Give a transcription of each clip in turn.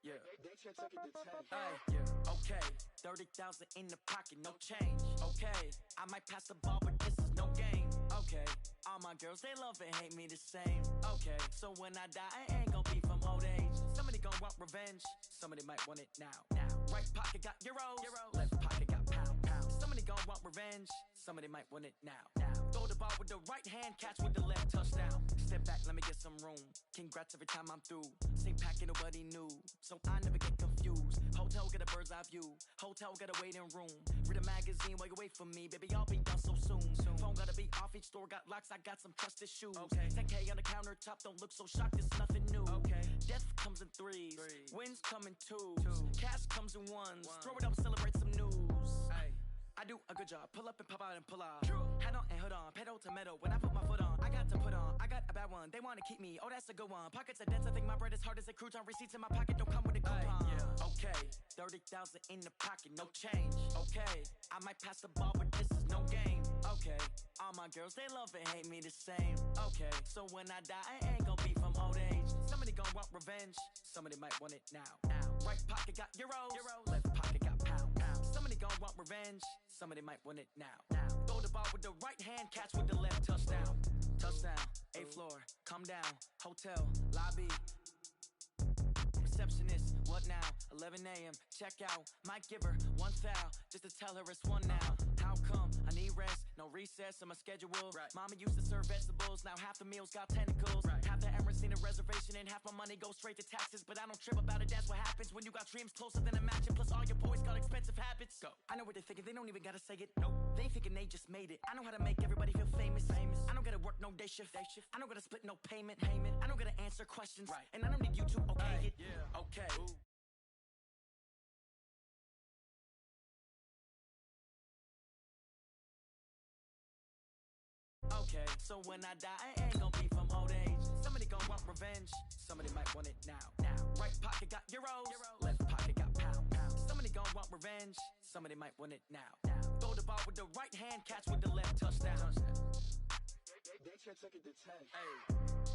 Yeah. Okay. 30,000 in the pocket, no change. Okay. I might pass the ball, but this is no game. Okay. All my girls, they love and hate me the same. Okay. So when I die, I ain't gon' be from old age. Somebody gon' want revenge. Somebody might want it now. Right pocket got euros. Left pocket got pound. Somebody gon' want revenge. Somebody might want it now. Throw the ball with the right hand, catch with the left, touchdown. Step back, let me get some room. Congrats every time I'm through. Same packet, nobody knew, so I never get confused. Hotel get a bird's eye view. Hotel get a waiting room. Read a magazine while you wait for me, baby. I'll be done so soon. Phone gotta be off, each store got locks. I got some trusted shoes. 10K on the countertop, don't look so shocked. It's nothing new. Death comes in threes. Wins come in twos. Cash comes in ones. Throw it up, celebrate some news. I do a good job, pull up and pop out and pull out. Hat on and hood on, pedal to metal. When I put my foot on, I got to put on. I got a bad one, they wanna keep me. Oh, that's a good one. Pockets are dense, I think my bread is hard as a crouton. Receipts in my pocket don't come with a coupon. Okay, 30,000 in the pocket, no change. Okay, I might pass the ball, but this is no game. Okay, all my girls, they love and hate me the same. Okay, so when I die, I ain't gon' be from old age. Somebody gon' want revenge, somebody might want it now. Right pocket got euros, left pocket got pound. Somebody gon' want revenge, somebody might want it now. Throw the ball with the right hand, catch with the left, touchdown. Touchdown, 8th floor, come down, hotel, lobby. Receptionist, what now? 11 a.m., check out. Might give her one foul, just to tell her it's one now. How come? I need rest, no recess in my schedule. Mama used to serve vegetables, now half the meals got tentacles. Half the Emirates need a reservation and half my money goes straight to taxes. But I don't trip about it, that's what happens when you got dreams closer than a match. And plus all your boys got expensive habits. Go. I know what they're thinking, they don't even gotta say it. Nope. They thinking they just made it. I know how to make everybody feel famous. I don't gotta work no day shift. I don't gotta split no payment. I don't gotta answer questions. And I don't need you to okay it. Okay. Okay, so when I die, I ain't gon' be from old age. Somebody gon' want revenge, somebody might want it now. Right pocket got euros, left pocket got pound. Somebody gon' want revenge, somebody might want it now. Throw the ball with the right hand, catch with the left, touchdown. They took it to 10. Hey.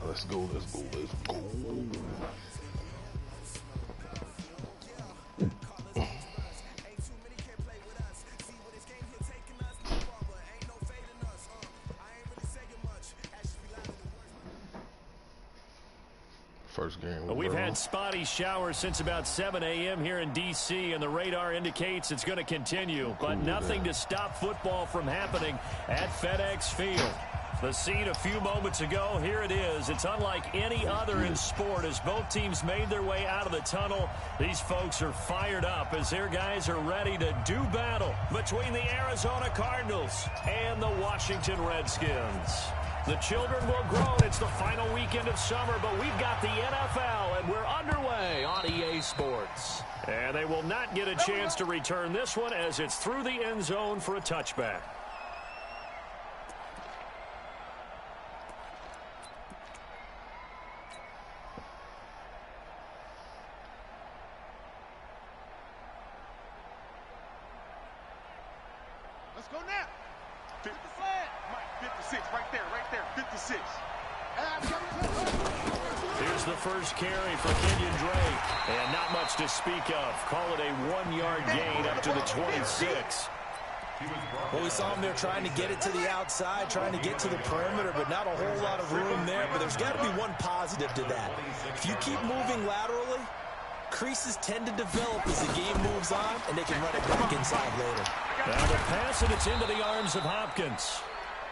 Let's go. First game. Well, we've had spotty showers since about 7 a.m. here in D.C., and the radar indicates it's going to continue. But nothing to stop football from happening at FedEx Field. The scene a few moments ago, here it is. It's unlike any other in sport as both teams made their way out of the tunnel. These folks are fired up as their guys are ready to do battle between the Arizona Cardinals and the Washington Redskins. The children will groan. It's the final weekend of summer, but we've got the NFL, and we're underway on EA Sports. And they will not get a chance to return this one as it's through the end zone for a touchback. Let's go now. 50 Mike, 56, right there, 56. Here's the first carry for Kenyon Drake. And not much to speak of. Call it a 1-yard gain up to the 26. Well, we saw him there trying to get it to the outside, trying to get to the perimeter, but not a whole lot of room there. But there's got to be one positive to that. If you keep moving laterally, creases tend to develop as the game moves on, and they can run it back inside later. Now the pass, and it's into the arms of Hopkins.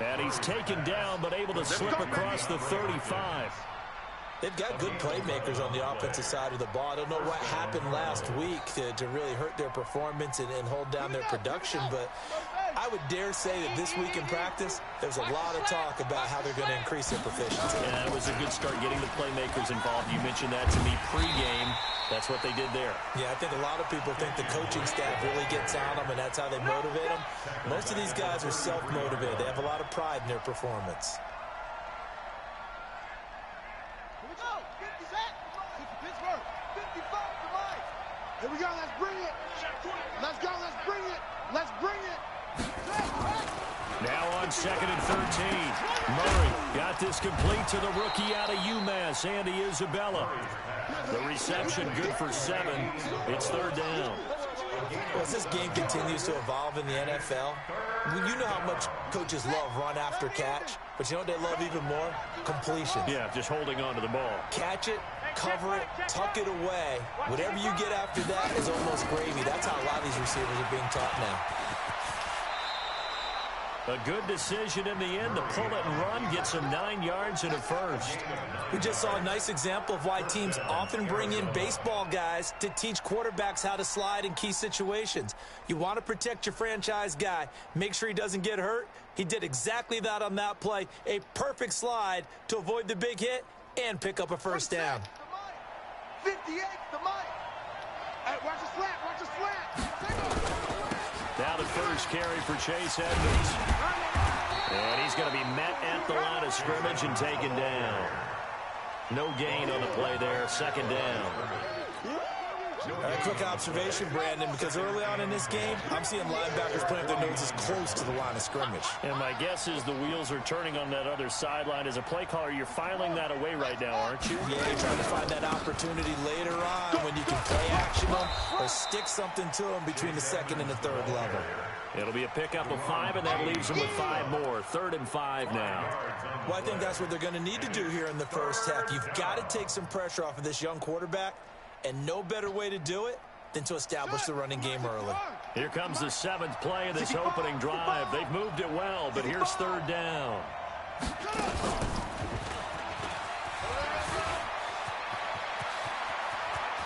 And he's taken down, but able to slip across the 35. They've got good playmakers on the offensive side of the ball. I don't know what happened last week to really hurt their performance and hold down their production, but I would dare say that this week in practice, there's a lot of talk about how they're going to increase their proficiency. Yeah, it was a good start getting the playmakers involved. You mentioned that to me pregame. That's what they did there. Yeah, I think a lot of people think the coaching staff really gets on them, and that's how they motivate them. Most of these guys are self-motivated. They have a lot of pride in their performance. Here we go, let's bring it. Let's go, let's bring it. Let's bring it. Now on 2nd and 13. Murray got this complete to the rookie out of UMass, Andy Isabella. The reception good for 7. It's 3rd down. Well, as this game continues to evolve in the NFL, you know how much coaches love run after catch, but you know what they love even more? Completion. Yeah, just holding on to the ball. Catch it, cover it, tuck it away. Whatever you get after that is almost gravy. That's how a lot of these receivers are being taught now. A good decision in the end to pull it and run, get some 9 yards and a first. We just saw a nice example of why teams often bring in baseball guys to teach quarterbacks how to slide in key situations. You want to protect your franchise guy. Make sure he doesn't get hurt. He did exactly that on that play. A perfect slide to avoid the big hit and pick up a first down. 58, the mic. Hey, watch the slant, watch the slant. Now the first carry for Chase Edmonds. And he's going to be met at the line of scrimmage and taken down. No gain on the play there, 2nd down. A quick observation, Brandon, because early on in this game, I'm seeing linebackers putting their noses close to the line of scrimmage. And my guess is the wheels are turning on that other sideline. As a play caller, you're filing that away right now, aren't you? Yeah, you're trying to find that opportunity later on when you can play action them or stick something to them between the 2nd and the 3rd level. It'll be a pickup of 5, and that leaves them with 5 more. 3rd and 5 now. Well, I think that's what they're going to need to do here in the first half. You've got to take some pressure off of this young quarterback, and no better way to do it than to establish the running game early. Here comes the 7th play of this opening drive. They've moved it well, but here's 3rd down.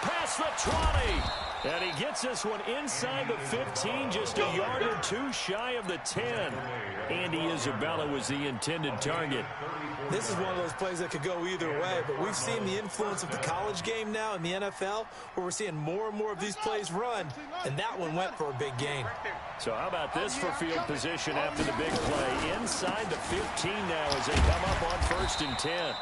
Past the 20. And he gets this one inside the 15, just a yard or 2 shy of the 10. Andy Isabella was the intended target. This is one of those plays that could go either way, but we've seen the influence of the college game now in the NFL, where we're seeing more and more of these plays run, and that one went for a big gain. So how about this for field position after the big play? Inside the 15 now as they come up on 1st and 10.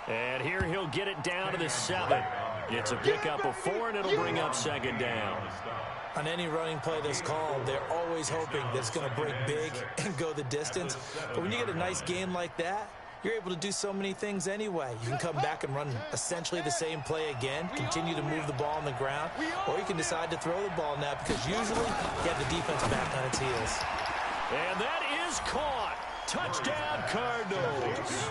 And here he'll get it down to the 7. It's a pickup of 4, and it'll bring up 2nd down. On any running play that's called, they're always hoping that it's going to break big and go the distance. But when you get a nice gain like that, you're able to do so many things anyway. You can come back and run essentially the same play again, continue to move the ball on the ground, or you can decide to throw the ball now because usually you have the defense back on its heels. And that is caught. Touchdown, Cardinals.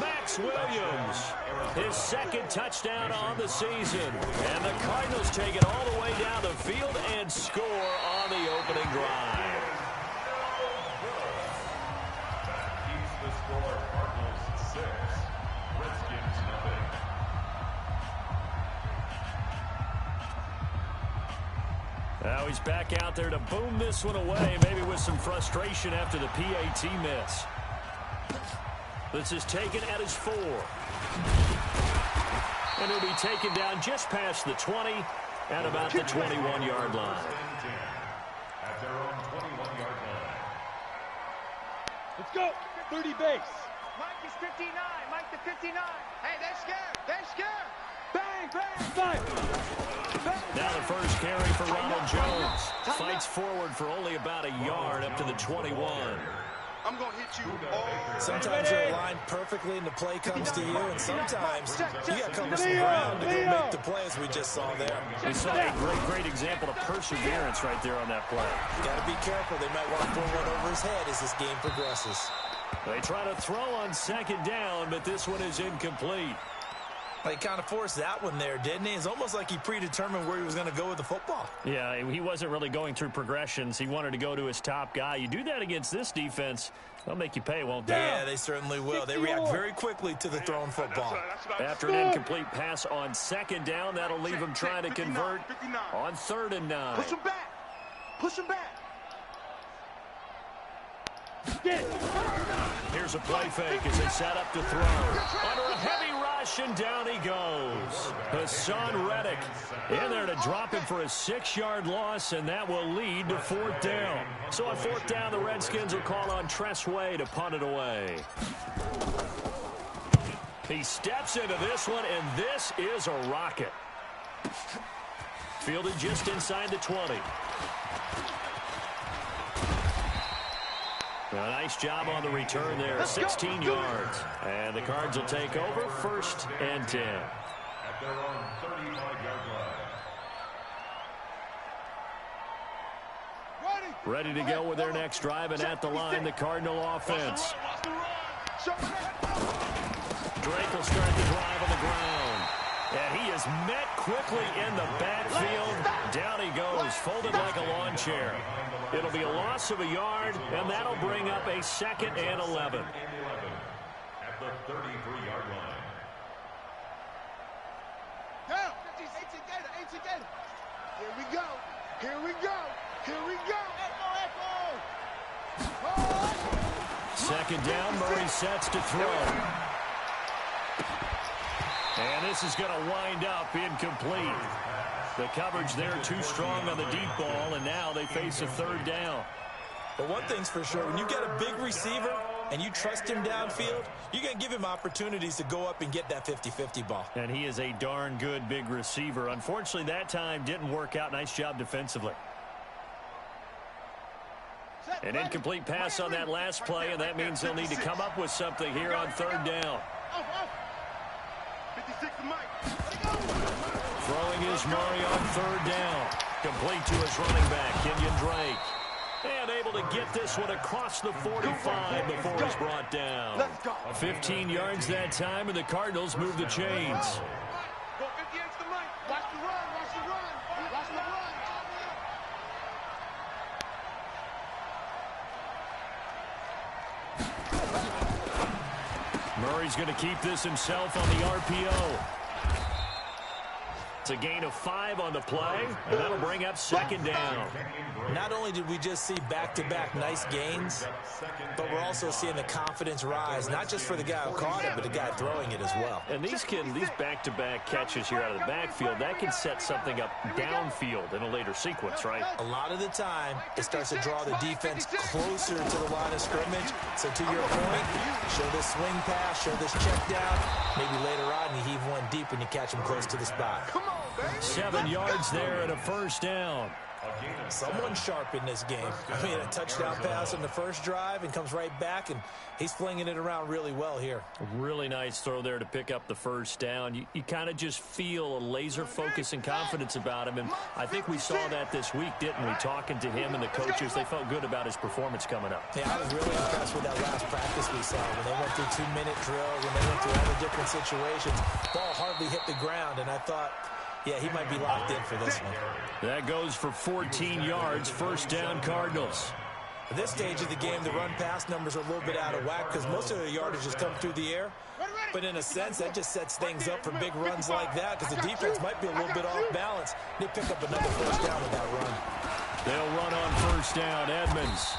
Max Williams, his 2nd touchdown on the season. And the Cardinals take it all the way down the field and score on the opening drive. Keeps the score. Cardinals 6, Redskins nothing. Now he's back out there to boom this one away, maybe with some frustration after the PAT miss. This is taken at his 4. And he'll be taken down just past the 20 at about the 21-yard line. At their own 21-yard line. Let's go. 30 base. Mike is 59. Mike the 59. Hey, they're scared. They're scared. Bang, bang, bang. Now the first carry for Ronald Jones. Fights forward for only about a yard up to the 21. I'm going to hit you all. Sometimes you're aligned perfectly and the play comes to you, and sometimes you got to cover some ground to go make the play, as we just saw there. We saw a great example of perseverance right there on that play. Got to be careful. They might want to throw one over his head as this game progresses. They try to throw on second down, but this one is incomplete. He kind of forced that one there, didn't he? It's almost like he predetermined where he was going to go with the football. Yeah, he wasn't really going through progressions. He wanted to go to his top guy. You do that against this defense, they'll make you pay, won't they? Yeah, they certainly will. They react very quickly to the thrown football. After an incomplete pass on second down, that'll leave him trying to convert on 3rd and 9. Push him back. Push him back. Here's a play fake as they set up to throw. Under a heavy rush, and down he goes. Hassan Reddick in there to drop him for a 6-yard loss, and that will lead to 4th down. So on 4th down, the Redskins will call on Tressway to punt it away. He steps into this one, and this is a rocket. Fielded just inside the 20. A nice job on the return there, 16 yards. And the Cards will take over 1st and 10. At their own 35-yard line. Ready to go with their next drive, and at the line, the Cardinal offense. Drake will start the drive on the ground. And he is met quickly in the backfield. Down he goes, folded like a lawn chair. It'll be a loss of a yard, and that'll bring up a 2nd and 11. At the 33-yard line. Go. Eight together. Here we go. Here we go. Here we go. Echo. 2nd down, Murray sets to throw. And this is going to wind up incomplete. The coverage there too strong on the deep ball, and now they face a 3rd down. But one thing's for sure, when you get a big receiver and you trust him downfield, you're going to give him opportunities to go up and get that 50-50 ball. And he is a darn good big receiver. Unfortunately, that time didn't work out. Nice job defensively. An incomplete pass on that last play, and that means they'll need to come up with something here on 3rd down. 56 to Mike. Throwing is Murray on 3rd down. Complete to his running back, Kenyon Drake. And able to get this one across the 45 before he's brought down. 15 yards that time, and the Cardinals move the chains. Go 58 to Mike. Watch the run. Watch the run. Watch the run. Murray's going to keep this himself on the RPO. It's a gain of 5 on the play, and that'll bring up 2nd down. Not only did we just see back-to-back nice gains, but we're also seeing the confidence rise, not just for the guy who caught it, but the guy throwing it as well. And these back-to-back catches here out of the backfield, that can set something up downfield in a later sequence, right? A lot of the time, it starts to draw the defense closer to the line of scrimmage. So to your point, show this swing pass, show this check down. Maybe later on you heave one deep when you catch him close to the spot. 7 yards there and a 1st down. Someone sharp in this game. I mean, a touchdown pass on the first drive and comes right back, and he's flinging it around really well here. Really nice throw there to pick up the 1st down. You kind of just feel a laser focus and confidence about him, and I think we saw that this week, didn't we? Talking to him and the coaches, they felt good about his performance coming up. Yeah, I was really impressed with that last practice we saw when they went through 2-minute drills, when they went through all the different situations. Ball hardly hit the ground, and I thought, yeah, he might be locked in for this one. That goes for 14 yards, 1st down Cardinals. At this stage of the game, the run-pass numbers are a little bit out of whack because most of the yardage has come through the air. But in a sense, that just sets things up for big runs like that because the defense might be a little bit off balance. They pick up another 1st down with that run. They'll run on 1st down, Edmonds.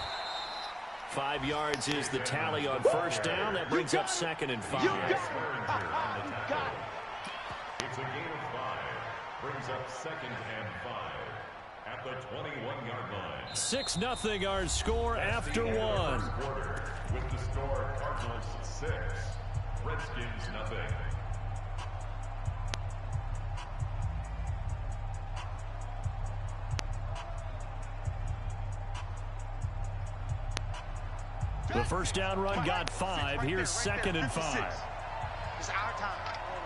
5 yards is the tally on 1st down. That brings up 2nd and 5. It's a gain of 5. Brings up 2nd and 5 at the 21-yard line. 6-0 our score after 1. With the score, Cardinals 6, Redskins nothing. The first down run got 5. Here's 2nd and 5. It's our time.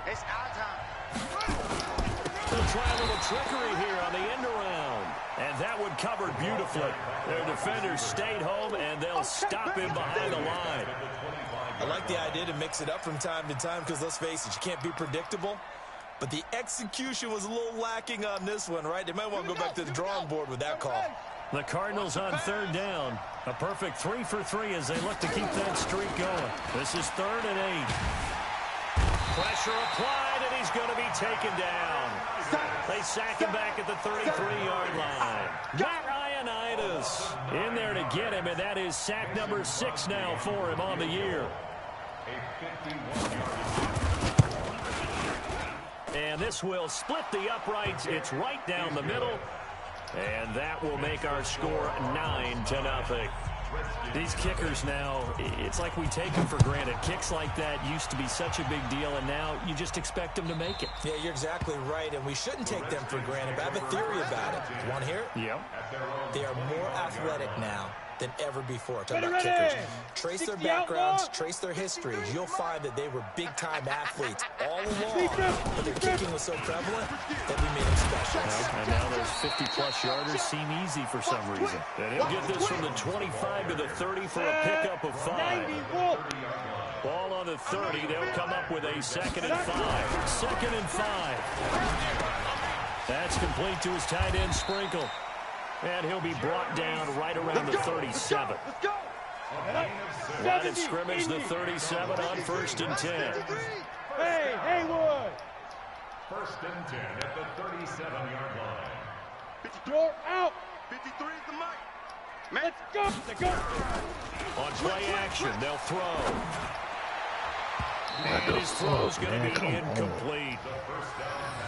It's our time. They'll try a little trickery here on the end around. And that one covered beautifully. Their defenders stayed home, and they'll stop him behind the line. I like the idea to mix it up from time to time because, let's face it, you can't be predictable. But the execution was a little lacking on this one, right? They might want to go back to the drawing board with that call. The Cardinals on 3rd down. A perfect 3 for 3 as they look to keep that streak going. This is 3rd and 8. Pressure applied, and he's going to be taken down. They sack him back at the 33-yard line. Matt Ioannidis in there to get him, and that is sack number 6 now for him on the year. And this will split the uprights. It's right down the middle. And that will make our score 9-0. These kickers now, it's like we take them for granted. Kicks like that used to be such a big deal, and now you just expect them to make it. Yeah, you're exactly right, and we shouldn't take them for granted. But I have a theory about it. You want to hear it? Yep. They are more athletic now than ever before. Talk about kickers. Trace their backgrounds, trace their histories. You'll find that they were big-time athletes all along, but their kicking was so prevalent that we made them special. And now those 50-plus yarders seem easy for some reason. And he'll get this from the 25 to the 30 for a pickup of 5. Ball on the 30. They'll come up with a 2nd and 5. 2nd and 5. That's complete to his tight end, Sprinkle. And he'll be brought down right around the 37. Line of scrimmage, the 37 on 1st and 10. Hey, Haywood! 1st and 10 at the 37-yard line. 54 out! 53 is the mic. Let's go! Let's go! On play action, they'll throw. And his throw's going to be incomplete.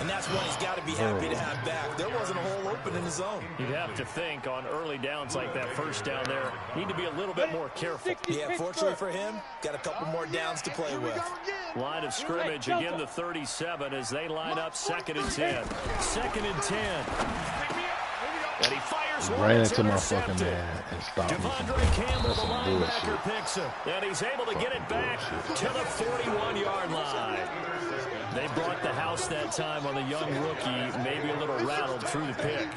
And that's one he's got to be happy to have back. There wasn't a hole open in the zone. You'd have to think on early downs like that first down there, need to be a little bit more careful. Yeah, fortunately for him, got a couple more downs to play with. Line of scrimmage, again the 37 as they line up 2nd and 10. 2nd and 10. And he fires one. Ran into my fucking man and stopped me. Devondre Campbell, the Some linebacker, bullshit. picks him. And he's able to get it back to the 41-yard line. They brought the house that time on the young rookie, maybe a little rattled through the pick.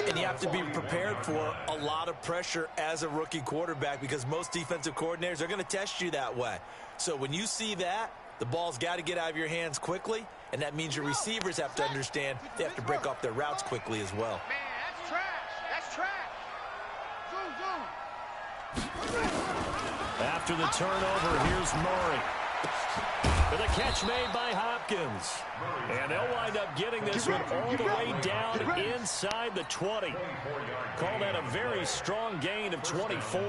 And you have to be prepared for a lot of pressure as a rookie quarterback because most defensive coordinators are going to test you that way. So when you see that, the ball's got to get out of your hands quickly, and that means your receivers have to understand they have to break off their routes quickly as well. Man, that's trash. That's trash. Zoom, zoom. After the turnover, here's Murray. For the catch made by Hopkins. And they'll wind up getting this one all the way down inside the 20. Call that a very strong gain of 24.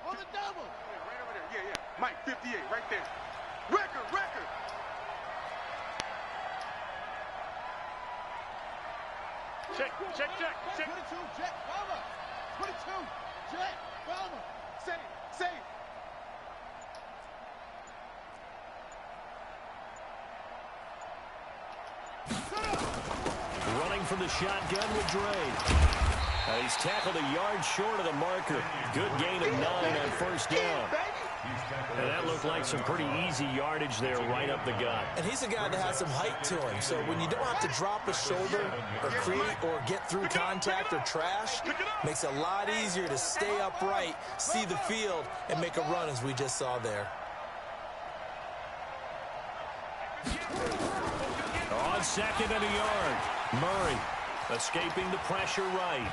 On the double. Right over there. Yeah. Mike, 58, right there. Record. Check. 22, Jet, Palmer. 22, Jet, Palmer. Save. Running from the shotgun with Dre. He's tackled a yard short of the marker. Good gain of 9 on 1st down. And that looked like some pretty easy yardage there right up the gut. And he's a guy that has some height to him. So when you don't have to drop a shoulder or create or get through contact or trash, makes it a lot easier to stay upright, see the field, and make a run as we just saw there. On 2nd and a yard, Murray escaping the pressure right.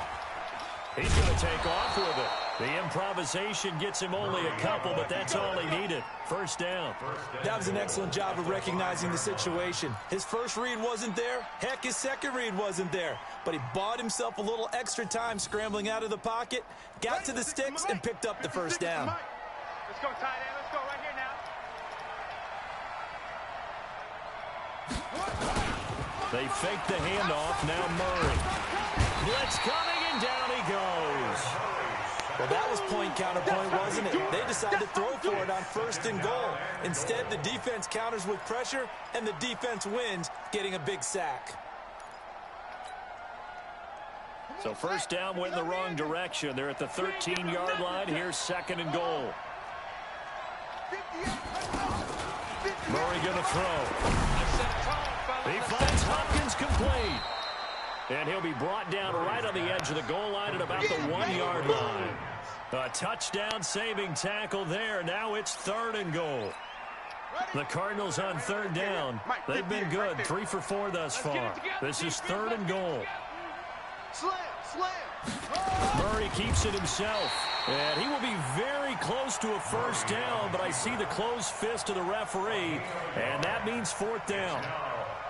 He's going to take off with it. The improvisation gets him only a couple, but that's all he needed. 1st down. That was an excellent job of recognizing the situation. His first read wasn't there. Heck, his second read wasn't there. But he bought himself a little extra time scrambling out of the pocket, got to the sticks, and picked up the 1st down. Let's go, tight end. Let's go right here now. They fake the handoff. Now Murray. Blitz coming, and down he goes. Well, that was point counterpoint, wasn't it? They decided to throw for it on 1st and goal. Instead, the defense counters with pressure, and the defense wins, getting a big sack. So first down went in the wrong direction. They're at the 13-yard line. Here's 2nd and goal. Murray going to throw. He finds Hopkins complete. And he'll be brought down right on the edge of the goal line at about the 1-yard line. A touchdown saving tackle there. Now it's 3rd and goal. The Cardinals on 3rd down. They've been good. 3 for 4 thus far. This is 3rd and goal. Murray keeps it himself. And he will be very close to a first down, but I see the closed fist of the referee, and that means 4th down.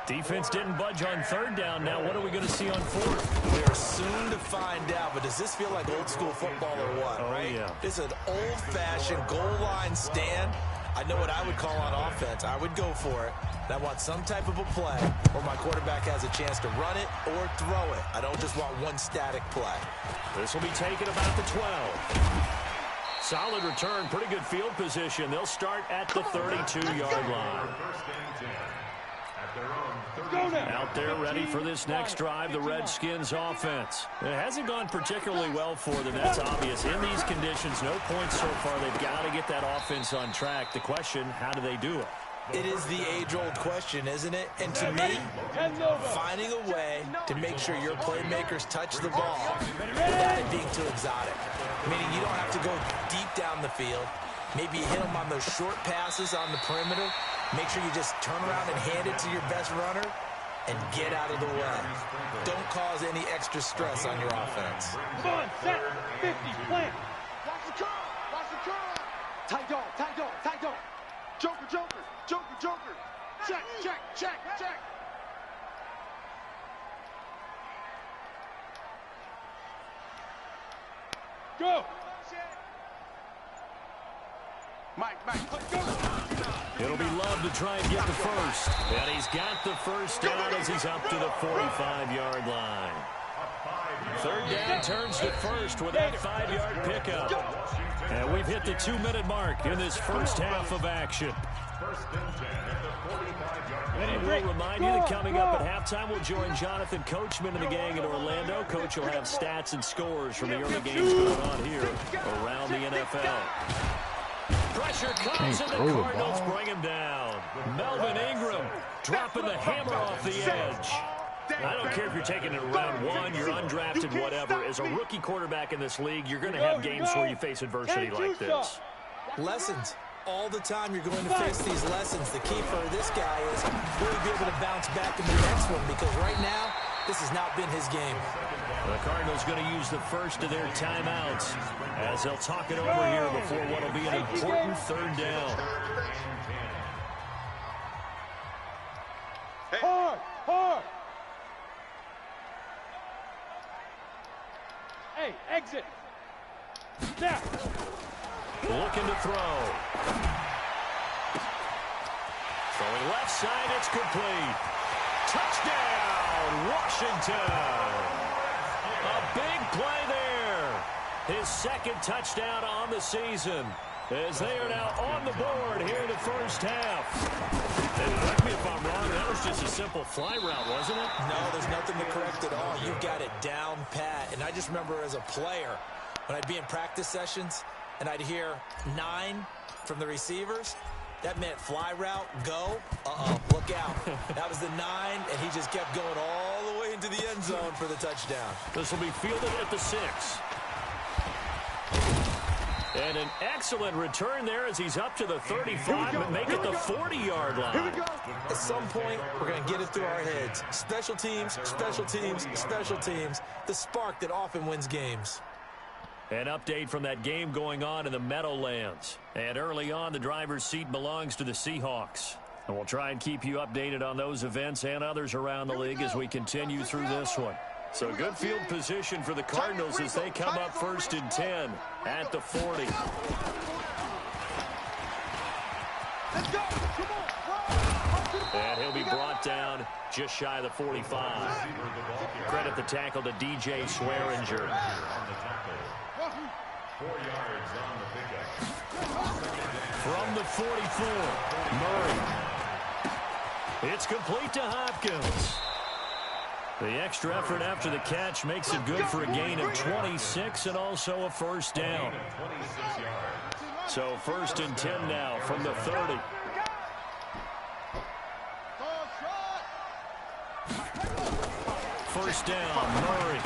Defense didn't budge on 3rd down. Now what are we going to see on 4th? We are soon to find out, but does this feel like old school football or what, right? Yeah. This is an old-fashioned goal line stand. I know what I would call on offense. I would go for it. And I want some type of a play where my quarterback has a chance to run it or throw it. I don't just want one static play. This will be taken about the 12. Solid return, pretty good field position. They'll start at the 32-yard line. Out there ready for this next drive, the Redskins offense. It hasn't gone particularly well for them, that's obvious. In these conditions, no points so far. They've got to get that offense on track. The question, how do they do it? It is the age-old question, isn't it? And to me, finding a way to make sure your playmakers touch the ball without it being too exotic. Meaning you don't have to go deep down the field. Maybe you hit them on those short passes on the perimeter. Make sure you just turn around and hand it to your best runner and get out of the way. Don't cause any extra stress on your offense. Come on, set, 50, plant. Watch the curl, watch the curl. Tight dog, tight dog, tight dog. Joker, joker, joker, joker. Check, check, check, check. Go. Mike, go. It'll be Love to try and get the first. And he's got the first down as he's up to the 45-yard line. 3rd down turns to first with that 5-yard pickup. And we've hit the 2-minute mark in this first half of action. We'll remind you that coming up at halftime, we'll join Jonathan Coachman and the gang in Orlando. Coach will have stats and scores from the early games going on here around the NFL. Pressure comes and the Cardinals bring him down. Melvin Ingram dropping the hammer off the edge. I don't care if you're taking it in round 1, you're undrafted, whatever. As a rookie quarterback in this league, you're going to have games where you face adversity like this. Lessons. All the time you're going to face these lessons. The key for this guy is really be able to bounce back in the next one, because right now, this has not been his game. The Cardinals going to use the first of their timeouts as they'll talk it over here before what will be an important 3rd down. Hard. Hey, exit. Now. Looking to throw. Throwing left side, it's complete. Touchdown, Washington. A big play there. His 2nd touchdown on the season, as they are now on the board here in the first half. And correct me if I'm wrong, that was just a simple fly route, wasn't it? No, there's nothing to correct at all. You got it down pat. And I just remember as a player, when I'd be in practice sessions and I'd hear 9 from the receivers, that meant fly route, go, look out. That was the 9, and he just kept going all the way into the end zone for the touchdown. This will be fielded at the 6. And an excellent return there as he's up to the 35 and make it the 40-yard line. At some point, we're going to get it through our heads. Special teams, special teams, special teams. The spark that often wins games. An update from that game going on in the Meadowlands. And early on, the driver's seat belongs to the Seahawks. And we'll try and keep you updated on those events and others around the league as we continue through this one. So good field position for the Cardinals as they come up 1st and 10 at the 40. And he'll be brought down just shy of the 45. Credit the tackle to DJ Swearinger. 4 yards on the pickup. From the 44, Murray. It's complete to Hopkins. The extra effort after the catch makes it good for a gain of 26 and also a first down. So 1st and 10 now from the 30. First down, Murray.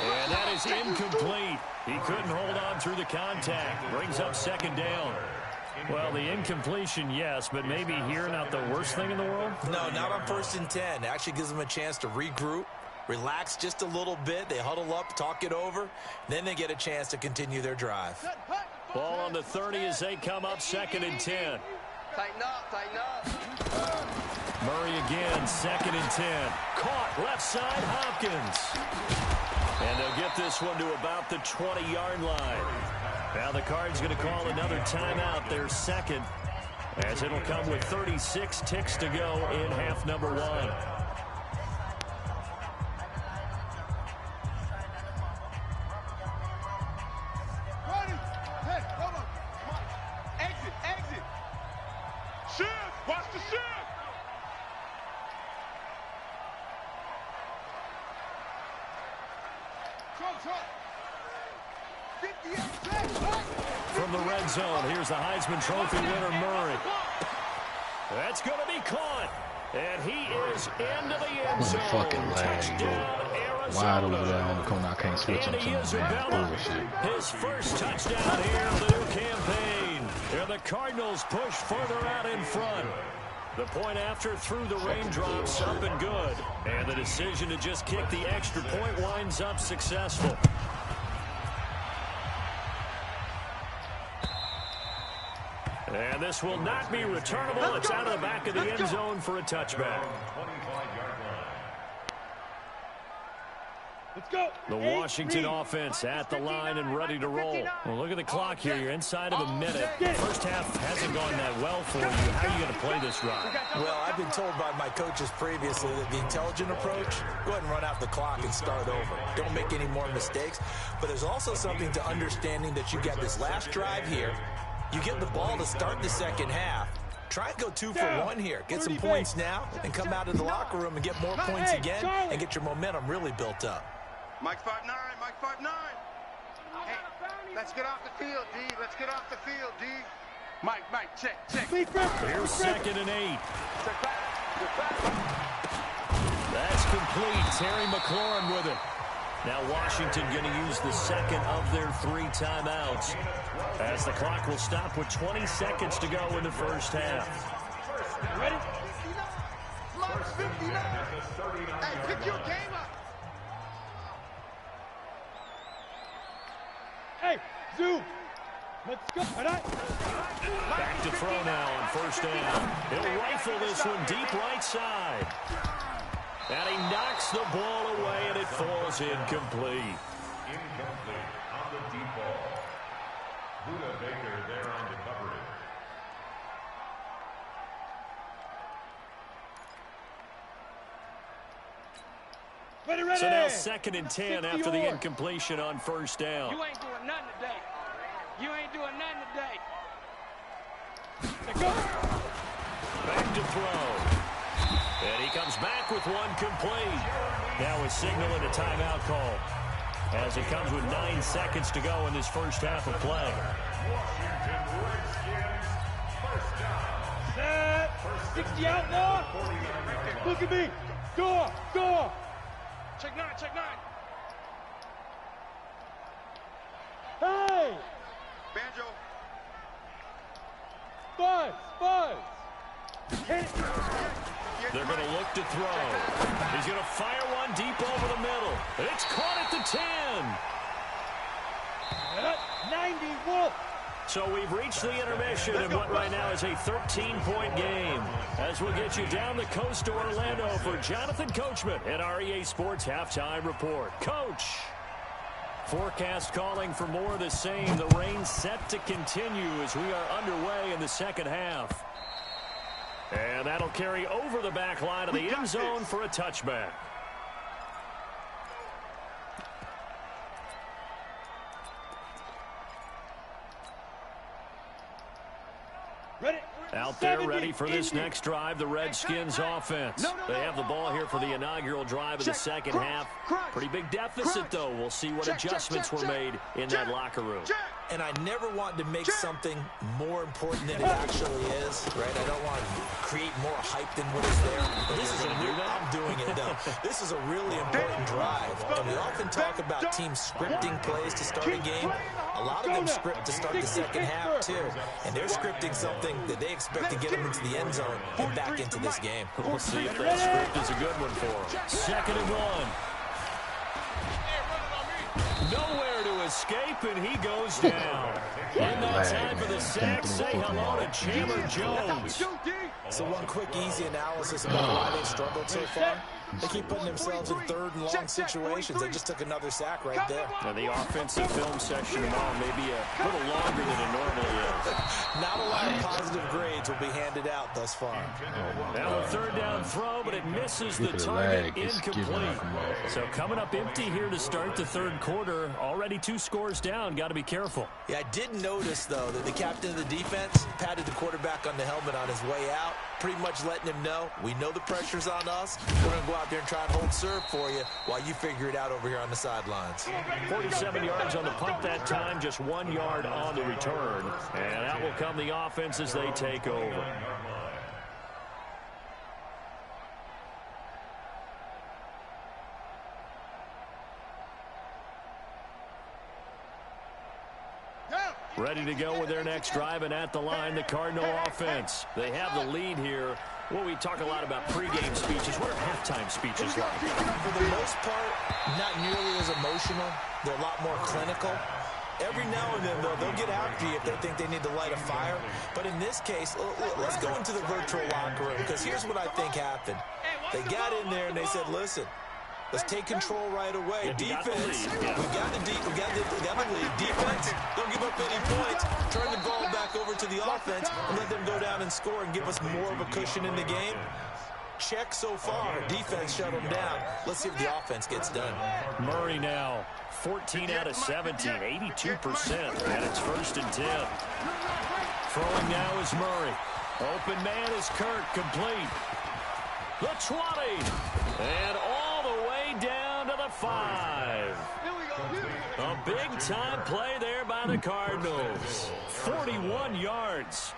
And that is incomplete. He couldn't hold on through the contact. Brings up 2nd down. Well, the incompletion, yes, but maybe here not the worst thing in the world? No, not on 1st and 10. It actually gives them a chance to regroup, relax just a little bit. They huddle up, talk it over. Then they get a chance to continue their drive. Ball on the 30 as they come up 2nd and 10. Tighten up, tighten up. Murray again, 2nd and 10. Caught left side, Hopkins. And they'll get this one to about the 20-yard line. Now the Cards going to call another timeout, their second, as it'll come with 36 ticks to go in half number 1. Ready? Hey, hold on. Come on. Exit, exit. Shift, watch the shift. Truck. From the red zone, here's the Heisman Trophy winner, Murray. That's going to be caught. And he is into the end zone. Fucking lag, bro. Wide over there on the corner. I can't switch him to some damn bullshit. His first touchdown here in the new campaign. And the Cardinals push further out in front. The point after through the raindrops up and good. And the decision to just kick the extra point winds up successful. And this will not be returnable. It's out of the back of the end zone for a touchback. Let's go. The Washington offense at the line and ready to roll. Well, look at the clock here. You're inside of a minute. The first half hasn't gone that well for you. How are you going to play this drive? Well, I've been told by my coaches previously that the intelligent approach, go ahead and run out the clock and start over. Don't make any more mistakes. But there's also something to understanding that you got this last drive here. You get the ball to start the second half. Try and go 2 for 1 here. Get some points now and come out of the locker room and get more points again and get your momentum really built up. Mike 5'9", Mike 5'9". Hey, let's get off the field, D. Let's get off the field, D. Mike, check. Here's 2nd and 8. That's complete. Terry McLaurin with it. Now Washington going to use the second of their 3 timeouts as the clock will stop with 20 seconds to go in the first half. Ready? Mark 59. Hey, pick your game up. Hey, zoom. Let's go. Back to throw now on first down. He'll rifle this one deep right side. And he knocks the ball away, and it falls incomplete. Incomplete on the deep ball. Buda Baker there on the coverage. Ready. So now 2nd and 10 after the incompletion on first down. You ain't doing nothing today. You ain't doing nothing today. Let's go. Back to throw. And he comes back with one complete. Now he's signaling a timeout call as it comes with 9 seconds to go in this first half of play. Washington Redskins, first down. Set. 60 out now. Look at me. Door. Check 9. Hey. Banjo. Buzz. Hit it. They're going to look to throw. He's going to fire one deep over the middle. And it's caught at the 10. 90 Wolf. So we've reached the intermission in what right now is a 13-point game. As we'll get you down the coast to Orlando for Jonathan Coachman at our EA Sports Halftime Report. Coach. Forecast calling for more of the same. The rain set to continue as we are underway in the second half. And that'll carry over the back line of the end zone for a touchback. Now Out there ready for this next drive, the Redskins offense. They have the ball here for the inaugural drive of the second half. Pretty big deficit, though. We'll see what adjustments were made in that locker room. And I never want to make something more important than it actually is, right? I don't want to create more hype than what is there. But this is I'm doing it, though. This is a really important drive. And we often talk about teams scripting plays to start a game. A lot of them script to start the second half, too. And they're scripting something that they expect to get them into the end zone and back into this game. We'll see if that script is a good one for them. 2nd and 1. Nowhere to escape, and he goes down. In that time for the sack, say hello to Chandler Jones. So one quick, easy analysis about why they've struggled so far. They keep putting themselves in 3rd and long situations. They just took another sack right there. Now the offensive film session tomorrow may be a little longer than it normally is. Not a lot of positive grades will be handed out thus far. Now a 3rd down throw, but it misses the target, incomplete. So coming up empty here to start the 3rd quarter. Already 2 scores down. Got to be careful. Yeah, I did notice, though, that the captain of the defense patted the quarterback on the helmet on his way out, pretty much letting him know, we know the pressure's on us. We're going to go out there and try and hold serve for you while you figure it out over here on the sidelines. 47 yards on the punt that time, just 1 yard on the return. And out will come the offense as they take over. Ready to go with their next drive, and at the line, the Cardinal offense. They have the lead here. Well, we talk a lot about pregame speeches. What are halftime speeches like? For the most part, not nearly as emotional. They're a lot more clinical. Every now and then, though, they'll get after you if they think they need to light a fire. But in this case, let's go into the virtual locker room, because here's what I think happened. They got in there and they said, listen, let's take control right away. Defense, we got the lead. Defense, don't give up any points. Turn the ball back over to the offense and let them go down and score and give us more of a cushion in the game. Check so far. Defense shut them down. Let's see if the offense gets done. Murray now, 14 out of 17, 82%, and it's 1st and 10. Throwing now is Murray. Open man is Kirk, complete. The 20, and all the way down to the 5. A big-time play there by the Cardinals. 41 yards.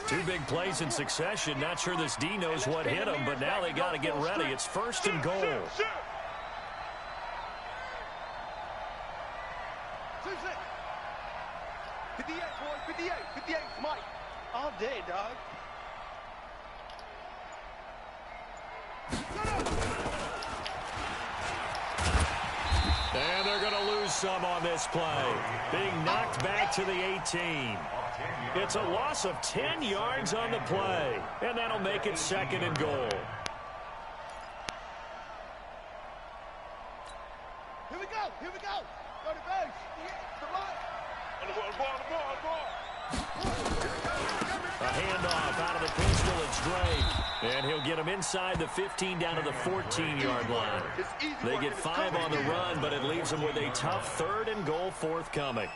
2 big plays in succession. Not sure this D knows what hit him, but now they got to get ready. It's 1st and goal. All day, dog. And they're going to lose some on this play. Being knocked back to the 18. It's a loss of 10 yards on the play. And that'll make it 2nd and goal. Here we go. Go to base. Come on. On the ball. A handoff out of the pistol. It's Drake. And he'll get him inside the 15 down to the 14-yard line. They get 5 on the run, but it leaves them with a tough 3rd and goal forthcoming.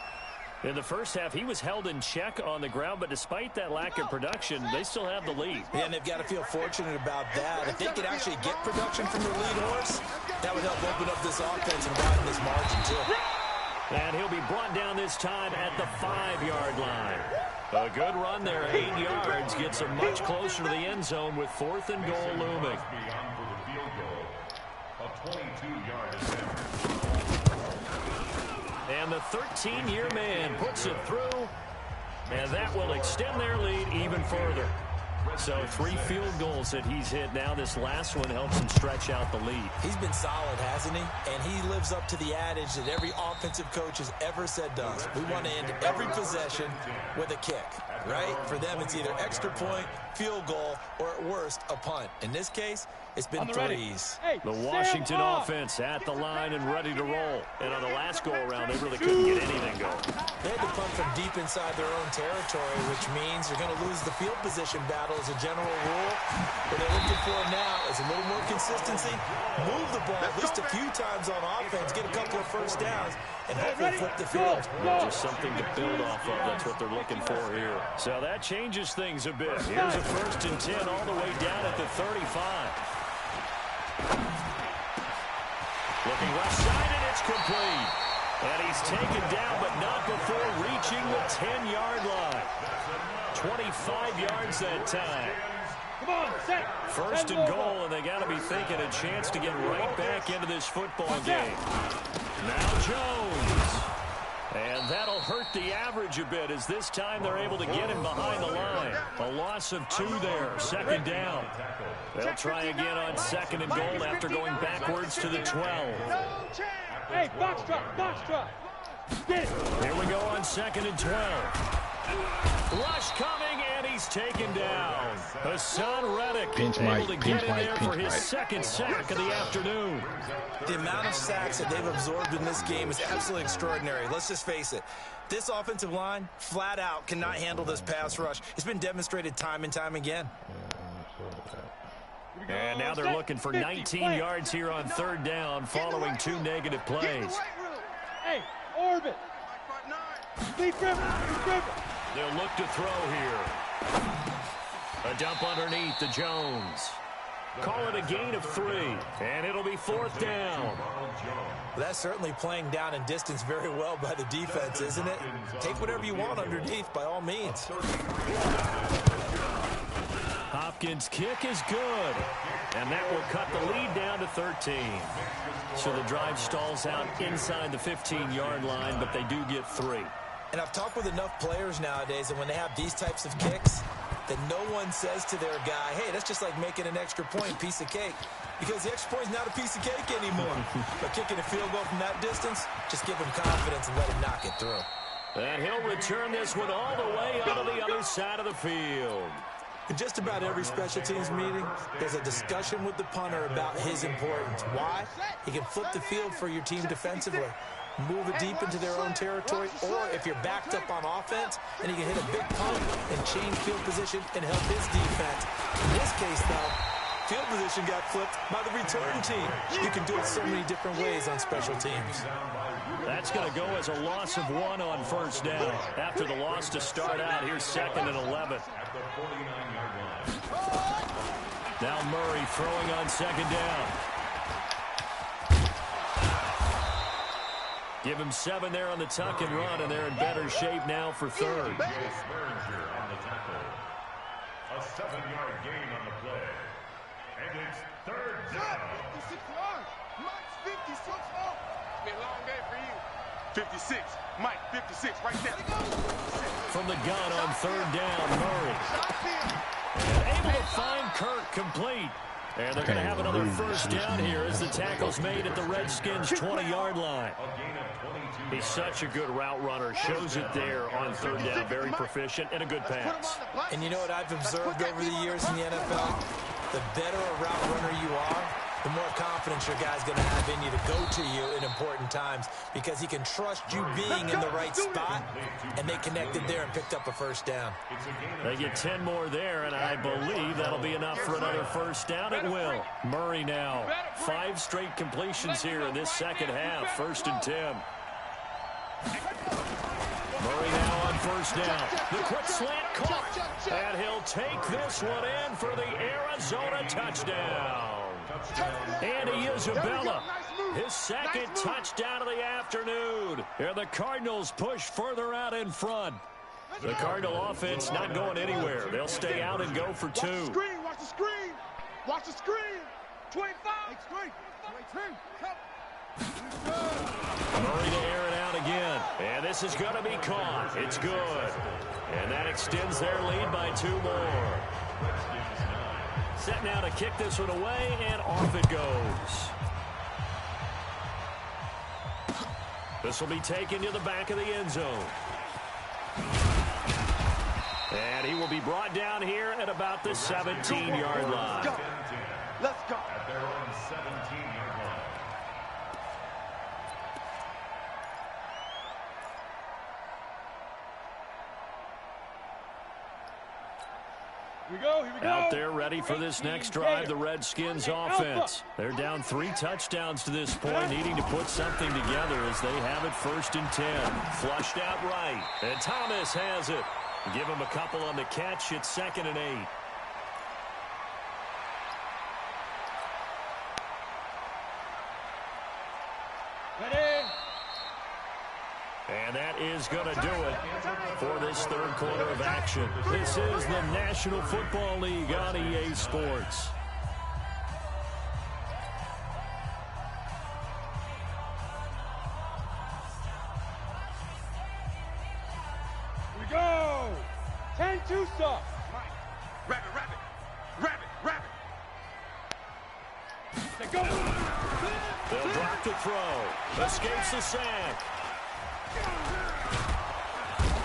In the first half, he was held in check on the ground, but despite that lack of production, they still have the lead. Yeah, and they've got to feel fortunate about that. If they could actually get production from their lead horse, that would help open up this offense and widen this margin, too. And he'll be brought down this time at the 5-yard line. A good run there, 8 yards, gets him much closer to the end zone with 4th and goal looming. And the 13-year man puts it through, and that will extend their lead even further. So 3 field goals that he's hit now. This last one helps him stretch out the lead. He's been solid, hasn't he? And he lives up to the adage that every offensive coach has ever said to us. We want to end every possession with a kick, right? For them, it's either extra point, field goal, or at worst, a punt. In this case, it's been 3s. The Washington offense at the line and ready to roll. And on the last go-around, they really couldn't get anything going. They had to punt from deep inside their own territory, which means you're going to lose the field position battle as a general rule. What they're looking for now is a little more consistency, move the ball at least a few times on offense, get a couple of first downs, and hopefully flip the field. Just something to build off of. That's what they're looking for here. So that changes things a bit. Here's a first and 10 all the way down at the 35. Looking left side, and it's complete. And he's taken down, but not before reaching the 10-yard line. 25 yards that time. Come on, set. First and goal, and they got to be thinking a chance to get right back into this football game. Now Jones. And that'll hurt the average a bit, as this time they're able to get him behind the line. A loss of 2 there, second down. They'll try again on second and goal after going backwards to the 12. Hey, box drop. Get it. Here we go on second and 12. Rush coming, and he's taken down. Hassan Reddick able to get in there for his second sack of the afternoon. The amount of sacks that they've absorbed in this game is absolutely extraordinary. Let's just face it. This offensive line, flat out, cannot handle this pass rush. It's been demonstrated time and time again. And now they're looking for 19 yards here on third down following 2 negative plays. Hey, orbit. Deep river. They'll look to throw here. A dump underneath to Jones. Call it a gain of 3, and it'll be fourth down. Well, that's certainly playing down in distance very well by the defense, isn't it? Take whatever you want underneath, by all means. Hopkins' kick is good, and that will cut the lead down to 13. So the drive stalls out inside the 15-yard line, but they do get 3. And I've talked with enough players nowadays, and when they have these types of kicks, that no one says to their guy, hey, that's just like making an extra point, piece of cake. Because the extra point is not a piece of cake anymore. But kicking a field goal from that distance, just give him confidence and let him knock it through. And he'll return this one all the way out of the other side of the field. In just about every special teams meeting, there's a discussion with the punter about his importance. Why? He can flip the field for your team defensively, move it deep into their own territory, or if you're backed up on offense, and he can hit a big punt and change field position and help his defense. In this case, though, field position got flipped by the return team. You can do it so many different ways on special teams. That's going to go as a loss of 1 on first down. After the loss to start out, here's second and 11. Now Murray throwing on second down. Give him 7 there on the tuck and run, and they're in better shape now for third. A 7-yard gain on the play. And it's third down. 56 yards. Mike's 56 off. Been a long day for you. 56. Mike, 56 right there. From the gun on third down, Murray. And able to find Kirk complete. And they're going to have another first down here as the tackle's made at the Redskins' 20-yard line. He's such a good route runner. Shows it there on third down. Very proficient and a good pass. And you know what I've observed over the years in the NFL? The better a route runner you are, the more confidence your guy's going to have in you to go to you in important times, because he can trust you being in the right spot, and they connected there and picked up a first down. They get 10 more there, and I believe that'll be enough for another first down. It will. Murray now. 5 straight completions here in this second half. First and 10. Murray now on first down. The quick slant caught. And he'll take this one in for the Arizona touchdown. Andy Isabella, his second touchdown of the afternoon. And the Cardinals push further out in front. The Cardinal offense not going anywhere. They'll stay out and go for 2. Watch the screen. Watch the screen. 25. Screen. 22. Murray to air it out again. And this is going to be caught. It's good. And that extends their lead by 2 more. Set now to kick this one away, and off it goes. This will be taken to the back of the end zone. And he will be brought down here at about the 17-yard line. Let's go. At their own 17-yard line. Here we go. Out there ready for this next drive, the Redskins offense. They're down 3 touchdowns to this point, needing to put something together as they have it first and 10. Flushed out right, and Thomas has it. Give him a couple on the catch. It's second and 8. And that is going to do it for this third quarter of action. This is the National Football League on EA Sports. We go! 10-2 stuff. Rabbit, rabbit, rabbit, rabbit. They go. They'll drop the throw. Escapes the sack.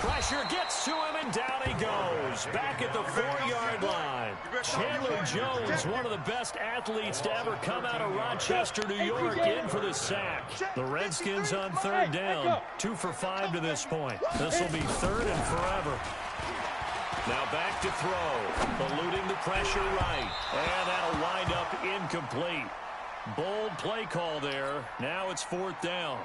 Pressure gets to him, and down he goes. Back at the 4-yard line. Chandler Jones, one of the best athletes to ever come out of Rochester, New York, in for the sack. The Redskins on third down. 2 for 5 to this point. This will be third and forever. Now back to throw. Eluding the pressure right. And that'll wind up incomplete. Bold play call there. Now it's 4th down.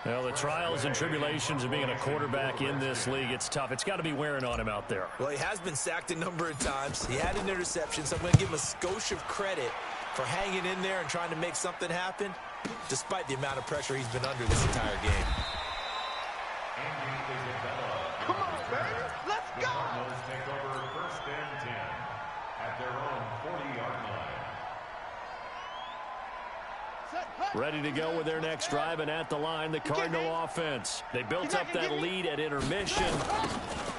Well, the trials and tribulations of being a quarterback in this league, it's tough. It's got to be wearing on him out there. Well, he has been sacked a number of times. He had an interception, so I'm going to give him a skosh of credit for hanging in there and trying to make something happen, despite the amount of pressure he's been under this entire game. Come on, baby. Let's go. Cardinals take over 1st and 10 at their own 40-yard line. Ready to go with their next drive, and at the line, the Cardinal offense. They built up that lead at intermission,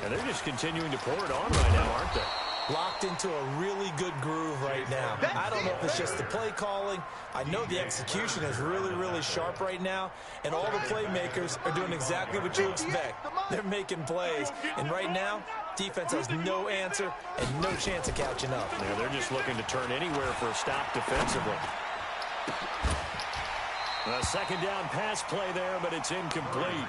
and they're just continuing to pour it on right now, aren't they? Locked into a really good groove right now. I don't know if it's just the play calling. I know the execution is really, really sharp right now, and all the playmakers are doing exactly what you expect. They're making plays, and right now, defense has no answer and no chance of catching up. Yeah, they're just looking to turn anywhere for a stop defensively. A second down pass play there, but it's incomplete.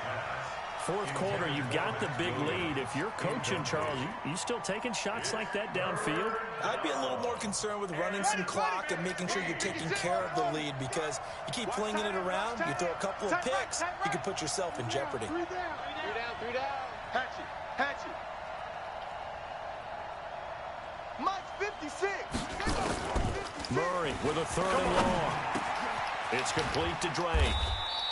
4th quarter, you've got the big lead. If you're coaching, Charles, you still taking shots like that downfield? I'd be a little more concerned with running some clock and making sure you're taking care of the lead, because you keep flinging it around, you throw a couple of picks, you can put yourself in jeopardy. 3 down. Hatch it. Mike's 56. Murray with a 3rd and long. It's complete to Drake.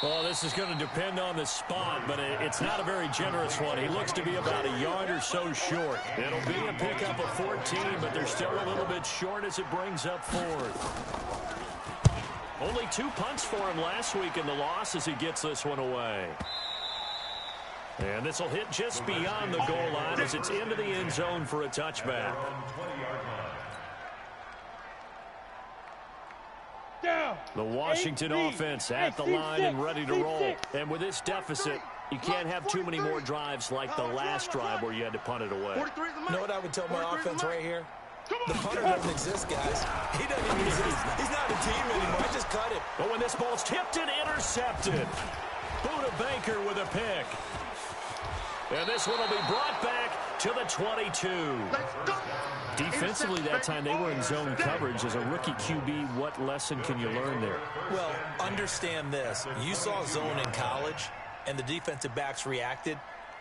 Well, this is going to depend on the spot, but it's not a very generous one. He looks to be about a yard or so short. It'll be a pickup of 14, but they're still a little bit short as it brings up 4th. Only 2 punts for him last week in the loss as he gets this one away. And this will hit just beyond the goal line as it's into the end zone for a touchback. The Washington offense at the line and ready to roll. And with this deficit, you can't have too many more drives like the last drive where you had to punt it away. You know what I would tell my offense right here? The punter doesn't exist, guys. He doesn't even exist. He's not a team anymore. I just cut him. But when this ball's tipped and intercepted, Buda Baker with a pick. And this one will be brought back to the 22. Defensively that time, they were in zone coverage. As a rookie QB, what lesson can you learn there? Well, understand this. You saw zone in college, and the defensive backs reacted,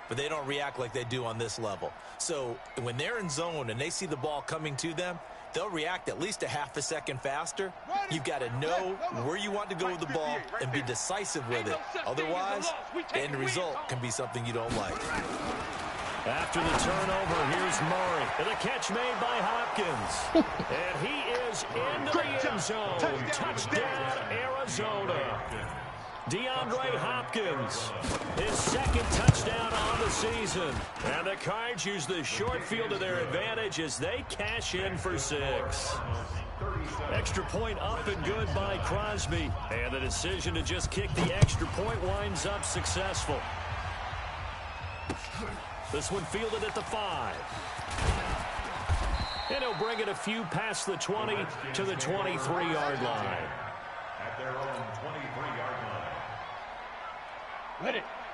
but they don't react like they do on this level. So when they're in zone and they see the ball coming to them, they'll react at least a half a second faster. You've got to know where you want to go with the ball and be decisive with it. Otherwise, the end result can be something you don't like. After the turnover, here's Murray. And the catch made by Hopkins. And he is into the end zone. Touchdown, Arizona. DeAndre Hopkins, his 2nd touchdown on the season. And the Cards use the short field to their advantage as they cash in for 6. Extra point up and good by Crosby. And the decision to just kick the extra point winds up successful. This one fielded at the 5. And he'll bring it a few past the 20 to the 23-yard line. At their own 23-yard line.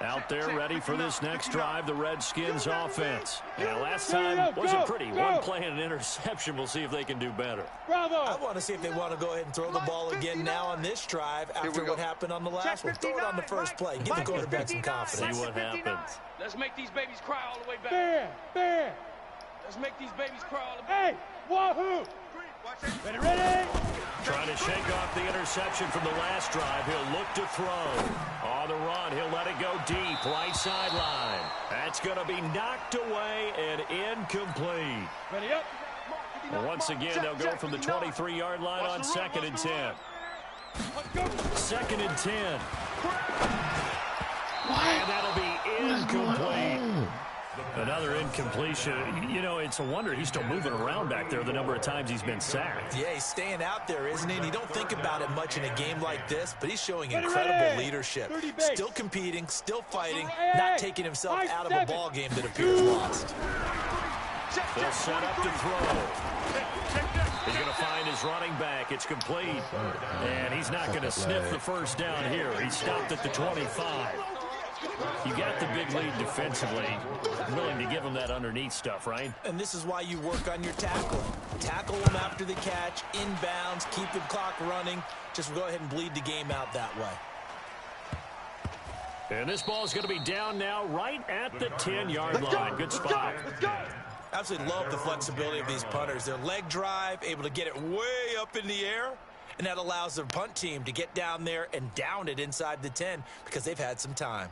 Out there ready for this next drive, the Redskins offense. And last time wasn't pretty. One play and an interception. We'll see if they can do better. I want to see if they want to go ahead and throw the ball again now on this drive after what happened on the last one. Throw it on the first play. Give the quarterback some confidence. See what happens. Let's make these babies cry all the way back. Fair. Let's make these babies cry all the way back. Hey, wahoo! Ready? Trying to shake off the interception from the last drive. He'll look to throw. On the run, he'll let it go deep, right sideline. That's going to be knocked away and incomplete. Ready up. Once again, they'll go from the 23-yard line on 2nd and 10. 2nd and 10. And that'll be incomplete. Another incompletion. You know, it's a wonder he's still moving around back there the number of times he's been sacked. Yeah, he's staying out there, isn't he? And you don't think about it much in a game like this, but he's showing incredible leadership. Still competing, still fighting, not taking himself out of a ball game that appears lost. They'll set up to throw. He's going to find his running back. It's complete. And he's not going to sniff the first down here. He stopped at the 25. You got the big lead defensively. Willing to give him that underneath stuff, right? And this is why you work on your tackling. Tackle them after the catch, inbounds, keep the clock running. Just go ahead and bleed the game out that way. And this ball is going to be down now right at the 10-yard line. Good spot. Absolutely love the flexibility of these punters. Their leg drive, able to get it way up in the air, and that allows their punt team to get down there and down it inside the 10 because they've had some time.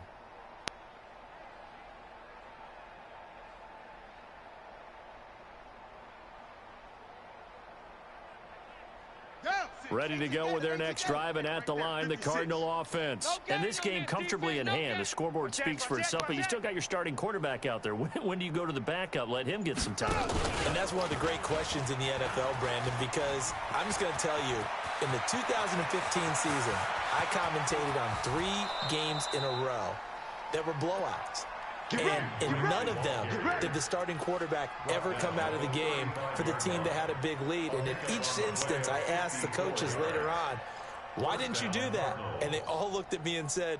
Ready to go with their next drive, and at the line, the Cardinal offense. And this game comfortably in hand. The scoreboard speaks for itself, but you still got your starting quarterback out there. When do you go to the backup? Let him get some time. And that's one of the great questions in the NFL, Brandon, because I'm just going to tell you, in the 2015 season, I commentated on 3 games in a row that were blowouts. And in none of them did the starting quarterback ever come out of the game for the team that had a big lead. And in each instance, I asked the coaches later on, why didn't you do that? And they all looked at me and said,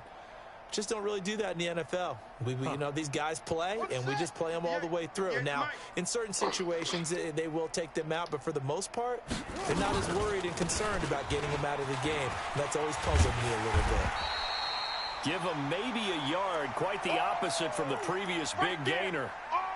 just don't really do that in the NFL. You know, these guys play, and we just play them all the way through. Now, in certain situations, they will take them out, but for the most part, they're not as worried and concerned about getting them out of the game. And that's always puzzled me a little bit. Give him maybe a yard, quite the opposite from the previous big gainer.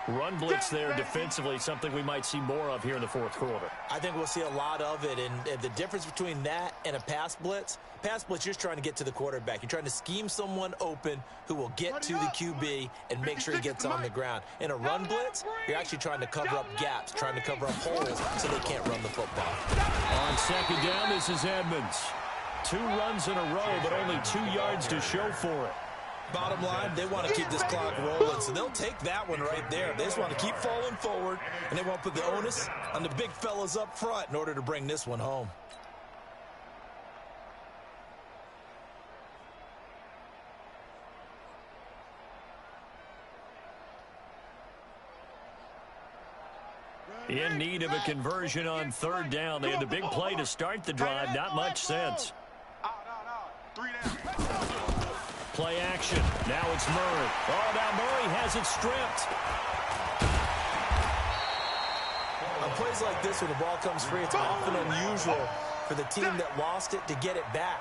Run blitz there defensively, something we might see more of here in the fourth quarter. I think we'll see a lot of it, and the difference between that and a pass blitz, you're just trying to get to the quarterback. You're trying to scheme someone open who will get to the QB and make sure he gets on the ground. In a run blitz, you're actually trying to cover up gaps, trying to cover up holes so they can't run the football. On second down, this is Edmonds. 2 runs in a row, but only 2 yards to show for it. Bottom line, they want to keep this clock rolling, so they'll take that one right there. They just want to keep falling forward, and they want to put the onus on the big fellas up front in order to bring this one home. In need of a conversion on third down. They had the big play to start the drive. Not much sense. Play action. Now it's Murray. Oh, now Murray has it stripped. On plays like this, when the ball comes free, it's often unusual for the team that lost it to get it back.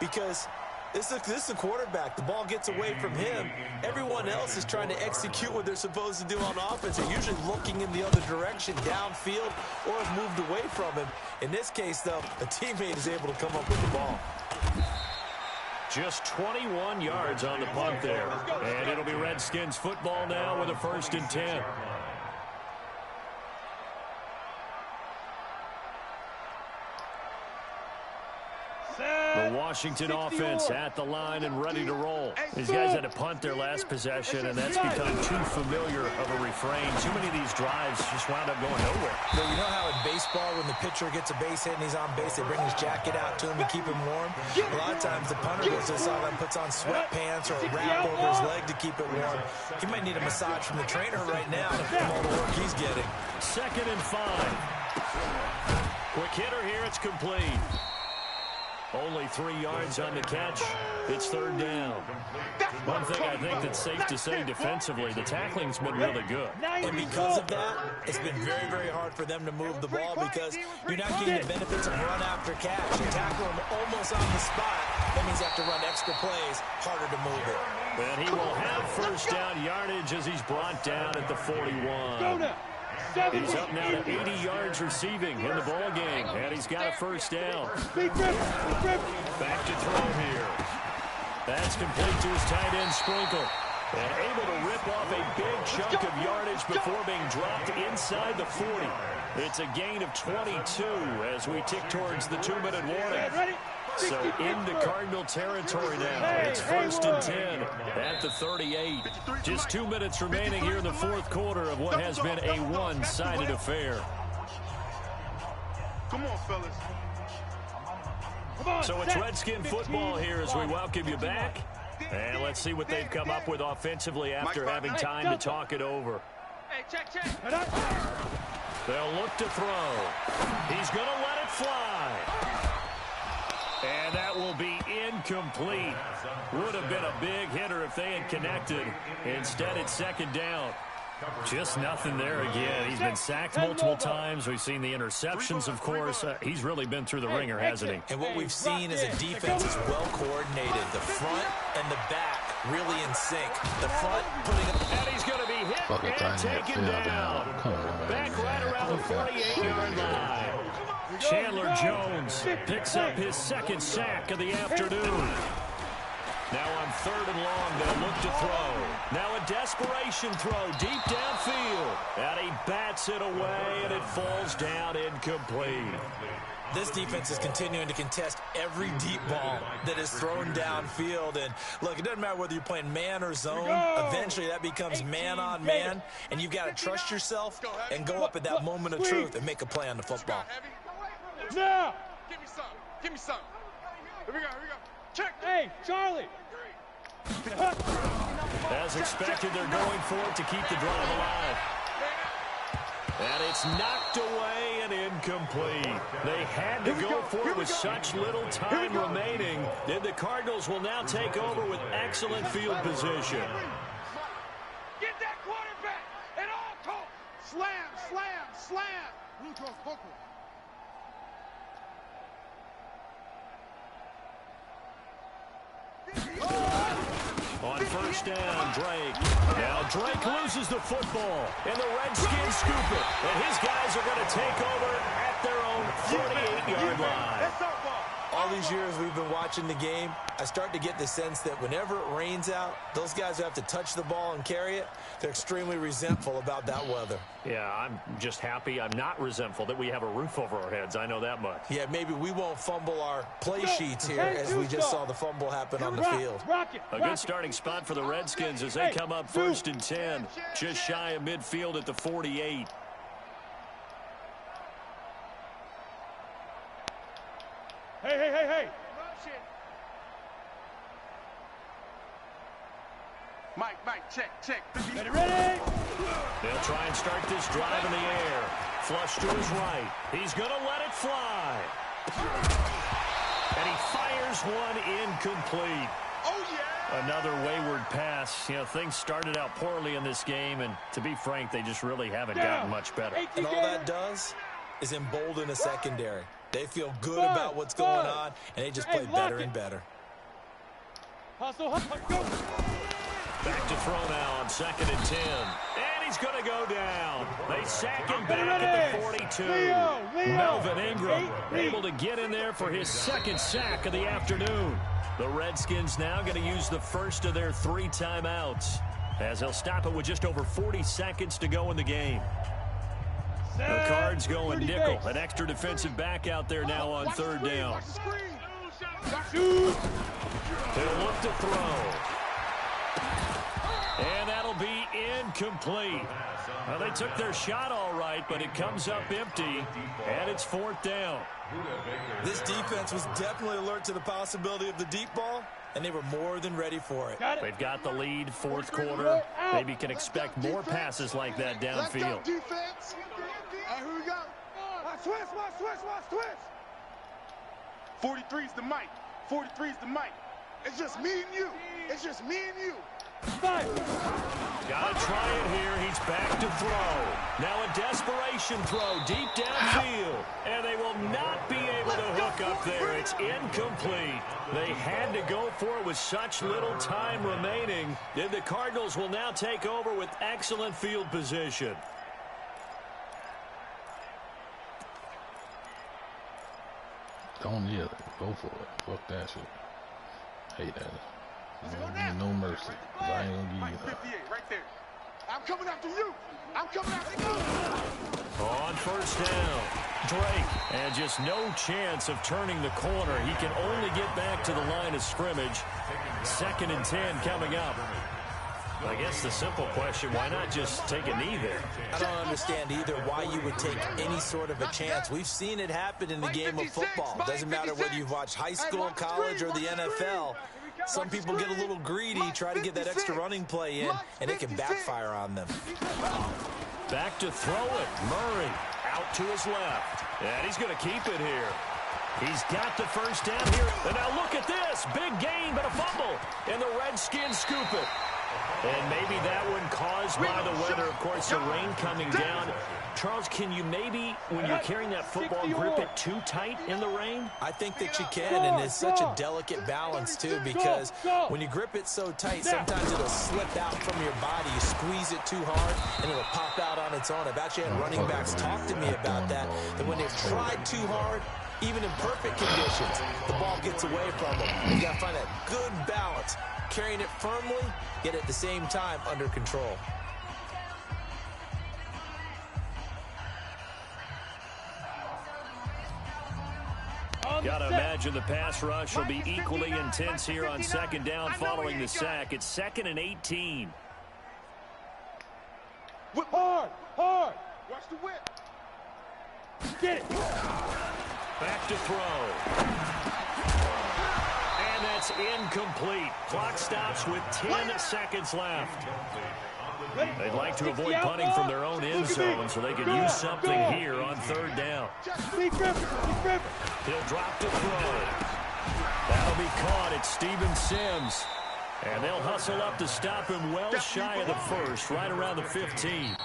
Because this is the quarterback. The ball gets away from him. Everyone else is trying to execute what they're supposed to do on offense. They're usually looking in the other direction, downfield, or have moved away from him. In this case, though, a teammate is able to come up with the ball. Just 21 yards on the punt there. And it'll be Redskins football now with a 1st and 10. The Washington offense at the line and ready to roll. These guys had to punt their last possession, and that's become too familiar of a refrain. Too many of these drives just wound up going nowhere. But you know how in baseball, when the pitcher gets a base hit and he's on base, they bring his jacket out to him to keep him warm? A lot of times the punter goes to the sideline, puts on sweatpants or a wrap over his leg to keep it warm. He might need a massage from the trainer right now from all the work he's getting. 2nd and 5. Quick hitter here. It's complete. Only 3 yards on the catch. It's 3rd down. One thing I think that's safe to say defensively, the tackling's been really good. And because of that, it's been very, very hard for them to move the ball because you're not getting the benefits of run after catch. You tackle them almost on the spot. That means you have to run extra plays, harder to move it. And he will have 1st down yardage as he's brought down at the 41. He's up now to 80 yards receiving in the ball game, and he's got a first down. Back to throw here. That's complete to his tight end, Sprinkle. And able to rip off a big chunk of yardage before being dropped inside the 40. It's a gain of 22 as we tick towards the 2-minute warning. So into Cardinal territory now. It's 1st and 10 at the 38. Just 2 minutes remaining here in the fourth quarter of what has been a one-sided affair. Come on, fellas. So it's Redskin football here as we welcome you back. And let's see what they've come up with offensively after having time to talk it over. Hey, check. They'll look to throw. He's going to let it fly. And that will be incomplete. Would have been a big hitter if they had connected. Instead, it's second down. Just nothing there again. He's been sacked multiple times. We've seen the interceptions, of course. He's really been through the ringer, hasn't he? And what we've seen is a defense is well coordinated. The front and the back really in sync. The front putting up. And he's going to be hit and taken down. Back right around the 48-yard line. Chandler Jones picks up his second sack of the afternoon. Now on 3rd and long, they'll look to throw. Now a desperation throw deep downfield. And he bats it away, and it falls down incomplete. This defense is continuing to contest every deep ball that is thrown downfield. And look, it doesn't matter whether you're playing man or zone. Eventually, that becomes man on man. And you've got to trust yourself and go up at that moment of truth and make a play on the football. Now! Give me some. Here we go. Check. Hey, Charlie! As expected, they're going for it to keep the drive alive. And it's knocked away and incomplete. They had to go for it with such little time remaining. And the Cardinals will now take over with excellent field position. Get that quarterback at all costs. Slam. On first down, Drake. Now Drake loses the football, and the Redskins scoop it. And his guys are going to take over at their own 48-yard line. All these years we've been watching the game, I start to get the sense that whenever it rains out, those guys who have to touch the ball and carry it, they're extremely resentful about that weather. Yeah, I'm just happy I'm not resentful that we have a roof over our heads. I know that much. Yeah, maybe we won't fumble our play sheets here as we just saw the fumble happen on the field. A good starting spot for the Redskins as they come up 1st and 10, just shy of midfield at the 48. Hey. Mike, check. Ready? They'll try and start this drive in the air. Flush to his right. He's going to let it fly. And he fires one incomplete. Oh, yeah! Another wayward pass. You know, things started out poorly in this game, and to be frank, they just really haven't gotten much better. And all that does is embolden a secondary. They feel good about what's going on, and they just play better and better. Back to throw now on 2nd and 10. And he's going to go down. They sack him back at the 42. Melvin Ingram able to get in there for his second sack of the afternoon. The Redskins now going to use the first of their 3 timeouts as they'll stop it with just over 40 seconds to go in the game. The Cards going nickel. An extra defensive back out there now on 3rd down. They'll look to throw. And that'll be incomplete. Well, they took their shot all right, but it comes up empty, and it's 4th down. This defense was definitely alert to the possibility of the deep ball, and they were more than ready for it. They've got the lead, 4th quarter. Maybe can expect more passes like that downfield. Defense. Here we go. Watch twist. 43's the mic. 43's the mic. It's just me and you. Got to try it here. He's back to throw. Now a desperation throw deep downfield. And they will not be able to hook up there. It's incomplete. They had to go for it with such little time remaining. And the Cardinals will now take over with excellent field position. Don't yell. Go for it. Fuck that shit. Hate that. No mercy. I ain't gonna give you that. Right there. I'm coming after you. I'm coming after you. On first down, Drake. And just no chance of turning the corner. He can only get back to the line of scrimmage. 2nd and 10 coming up. I guess the simple question, why not just take a knee there? I don't understand either why you would take any sort of a chance. We've seen it happen in the game of football. Doesn't matter whether you've watched high school, college, or the NFL. Some people get a little greedy, try to get that extra running play in, and it can backfire on them. Back to throw it. Murray out to his left. And he's going to keep it here. He's got the first down here. And now look at this. Big gain, but a fumble. And the Redskins scoop it. And maybe that one caused by the weather, of course, the rain coming down. Charles, can you maybe, when you're carrying that football, grip it too tight in the rain? I think that you can, and it's such a delicate balance, too, because when you grip it so tight, sometimes it'll slip out from your body. You squeeze it too hard, and it'll pop out on its own. I've actually had running backs talk to me about that when they've tried too hard, even in perfect conditions, the ball gets away from them. You got to find that good balance, carrying it firmly, yet at the same time under control. Got to imagine the pass rush will be equally intense here on 2nd down following the sack. It's 2nd and 18. Whip hard, hard. Watch the whip. Get it. Back to throw. And that's incomplete. Clock stops with 10 seconds left. They'd like to avoid punting from their own end zone so they could use something here on 3rd down. He'll drop to throw. That'll be caught at Steven Sims. And they'll hustle up to stop him well shy of the first, right around the 15.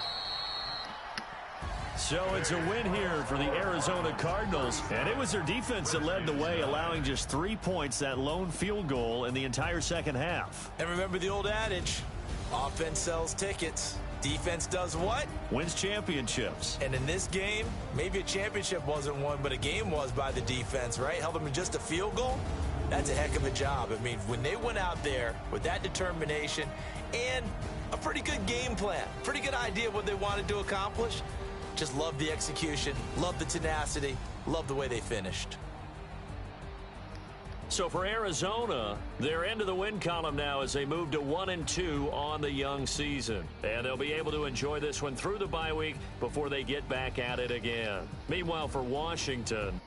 So it's a win here for the Arizona Cardinals. And it was their defense that led the way, allowing just 3 points, that lone field goal in the entire second half. And remember the old adage, offense sells tickets. Defense does what? Wins championships. And in this game, maybe a championship wasn't won, but a game was by the defense, right? Held them to just a field goal. That's a heck of a job. I mean, when they went out there with that determination and a pretty good game plan, pretty good idea of what they wanted to accomplish, just love the execution, love the tenacity, love the way they finished. So for Arizona, they're into the win column now as they move to 1-2 on the young season. And they'll be able to enjoy this one through the bye week before they get back at it again. Meanwhile, for Washington,